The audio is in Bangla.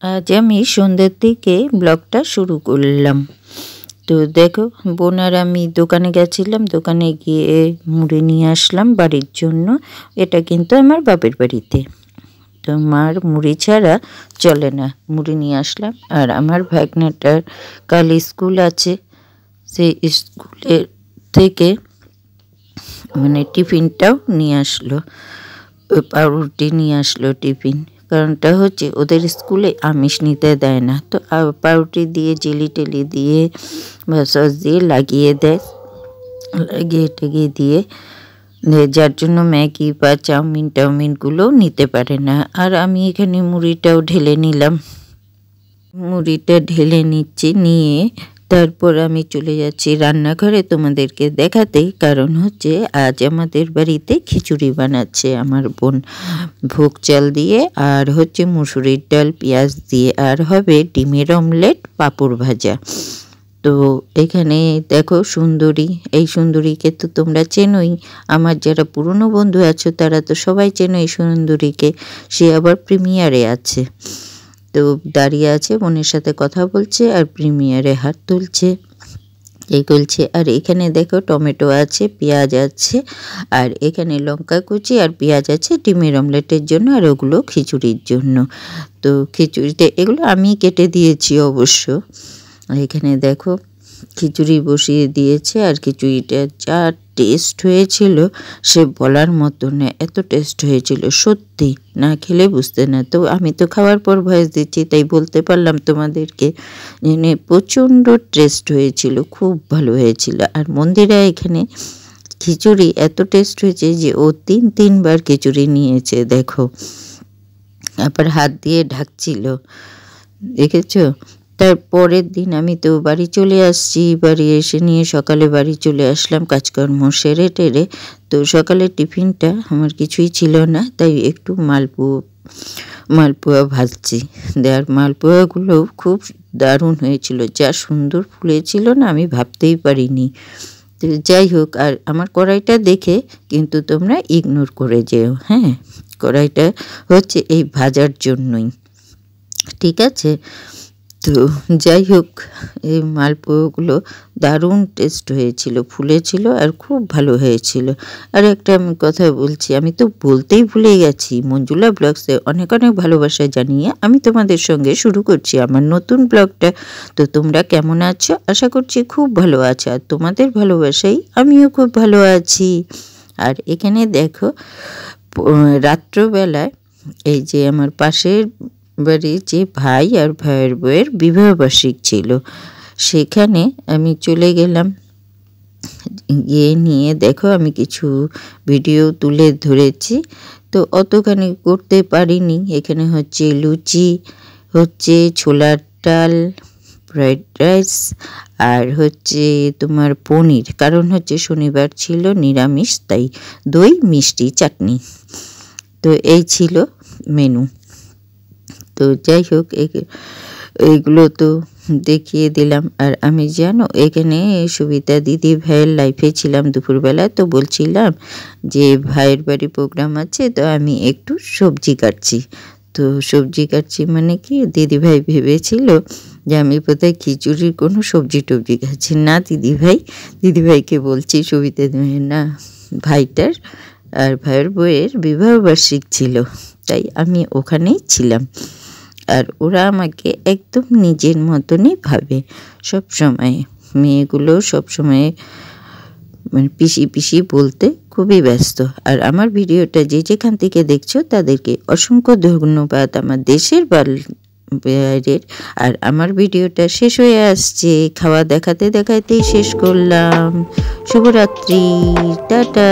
আজ আমি সন্ধ্যের দিকে ব্লগটা শুরু করলাম। তো দেখো বোন আর আমি দোকানে গেছিলাম, দোকানে গিয়ে মুড়ি নিয়ে আসলাম বাড়ির জন্য। এটা কিন্তু আমার বাপের বাড়িতে, তো মার মুড়ি ছাড়া চলে না, মুড়ি নিয়ে আসলাম। আর আমার ভাগনাটার কাল স্কুল আছে, সেই স্কুলের থেকে মানে টিফিনটাও নিয়ে আসলো, পাউরুটি নিয়ে আসলো টিফিন। কারণটা হচ্ছে ওদের স্কুলে আমিষ নিতে দেয় না, তো পাউরুটি দিয়ে জেলি টেলি দিয়ে বা সস দিয়ে লাগিয়ে দেয়, লাগিয়ে টেগিয়ে দিয়ে, যার জন্য ম্যাগি বা চাউমিনগুলোও নিতে পারে না। আর আমি এখানে মুড়িটাও ঢেলে নিলাম, মুড়িটা ঢেলে নিচ্ছি, নিয়ে তারপর আমি চলে যাচ্ছি রান্নাঘরে তোমাদেরকে দেখাতে। কারণ হচ্ছে আজ আমাদের বাড়িতে খিচুড়ি বানাচ্ছে আমার বোন, ভোগ চাল দিয়ে, আর হচ্ছে মুসুরির ডাল পেঁয়াজ দিয়ে, আর হবে ডিমের অমলেট, পাঁপড় ভাজা। তো এখানে দেখো সুন্দরী, এই সুন্দরীকে তো তোমরা চেনোই, আমার যারা পুরনো বন্ধু আছো তারা তো সবাই চেনো এই সুন্দরীকে। সে আবার প্রিমিয়ারে আছে, তো দাঁড়িয়ে আছে, বোনের সাথে কথা বলছে আর প্রিমিয়ারে হাত তুলছে, এই করছে। আর এখানে দেখো টমেটো আছে, পেঁয়াজ আছে, আর এখানে লঙ্কা কুচি আর পেঁয়াজ আছে ডিমের অমলেটের জন্য, আর ওগুলো খিচুড়ির জন্য। তো খিচুড়িতে এগুলো আমি কেটে দিয়েছি অবশ্য। এখানে দেখো খিচুড়ি বসিয়ে দিয়েছে, আর খিচুড়িটা যা টেস্ট হয়েছিল সে বলার মতো না, এত টেস্ট হয়েছিল সত্যি, না খেলে বুঝতে না। তো আমি তো খাওয়ার পর ভয়েস দিচ্ছি, তাই বলতে পারলাম তোমাদেরকে, জেনে প্রচণ্ড টেস্ট হয়েছিল, খুব ভালো হয়েছিল। আর মন্দিরা এখানে খিচুড়ি এত টেস্ট হয়েছে যে ও তিনবার খিচুড়ি নিয়েছে, দেখো আবার হাত দিয়ে ঢাকছিল, দেখেছো। তারপরের দিন আমি তো বাড়ি চলে আসছি, বাড়ি এসে নিয়ে সকালে বাড়ি চলে আসলাম কাজকর্ম সেরে টেরে। তো সকালে টিফিনটা আমার কিছুই ছিল না, তাই একটু মালপোয়া ভাজছি। আর মালপোয়াগুলো খুব দারুণ হয়েছিল, যা সুন্দর ফুলেছিল না, আমি ভাবতেই পারিনি। তো যাই হোক, আর আমার কড়াইটা দেখে কিন্তু তোমরা ইগনোর করে যেও, হ্যাঁ, কড়াইটা হচ্ছে এই ভাজার জন্যই, ঠিক আছে। তো যাই হোক, এই মালপোয়াগুলো দারুণ টেস্ট হয়েছিল, ফুলেছিল আর খুব ভালো হয়েছিল। আর একটা আমি কথা বলছি, আমি তো বলতেই ভুলে গেছি, মঞ্জুলা ব্লগসে অনেক অনেক ভালোবাসা জানিয়ে আমি তোমাদের সঙ্গে শুরু করছি আমার নতুন ব্লগটা। তো তোমরা কেমন আছো? আশা করছি খুব ভালো আছো, আর তোমাদের ভালোবাসাই আমিও খুব ভালো আছি। আর এখানে দেখো রাত্রবেলায় এই যে আমার পাশের বাড়ির যে ভাই আর ভাইয়ের বউয়ের বিবাহবার্ষিক ছিল, সেখানে আমি চলে গেলাম। গিয়ে নিয়ে দেখো আমি কিছু ভিডিও তুলে ধরেছি, তো অতখানি করতে পারিনি। এখানে হচ্ছে লুচি, হচ্ছে ছোলার ডাল, ফ্রাইড রাইস, আর হচ্ছে তোমার পনির, কারণ হচ্ছে শনিবার ছিল নিরামিষ, তাই দই, মিষ্টি, চাটনি। তো এই ছিল মেনু। তো যাই হোক, এইগুলো তো দেখিয়ে দিলাম। আর আমি জানো এখানে সুবিতা দিদি ভাইয়ের লাইফে ছিলাম দুপুরবেলা, তো বলছিলাম যে ভাইয়ের বাড়ি প্রোগ্রাম আছে, তো আমি একটু সবজি কাটছি। তো সবজি কাটছি মানে কি, দিদিভাই ভেবেছিল যে আমি বোধহয় খিচুড়ির কোনো সবজি টবজি খাচ্ছি না। দিদিভাইকে বলছি, সুবিতা না, ভাইটার আর ভাইয়ের বউয়ের বিবাহবার্ষিক ছিল, তাই আমি ওখানেই ছিলাম। আর ওরা আমাকে একদম নিজের মতনই ভাবে সব সময়, মেয়েগুলো সব সময় মানে পিসি বলতে খুবই ব্যস্ত। আর আমার ভিডিওটা যে যেখান থেকে দেখছো তাদেরকে অসংখ্য ধন্যবাদ, আমার দেশের বাইরের। আর আমার ভিডিওটা শেষ হয়ে আসছে, খাওয়া দেখাতেই শেষ করলাম। শুভরাত্রি, টাটা।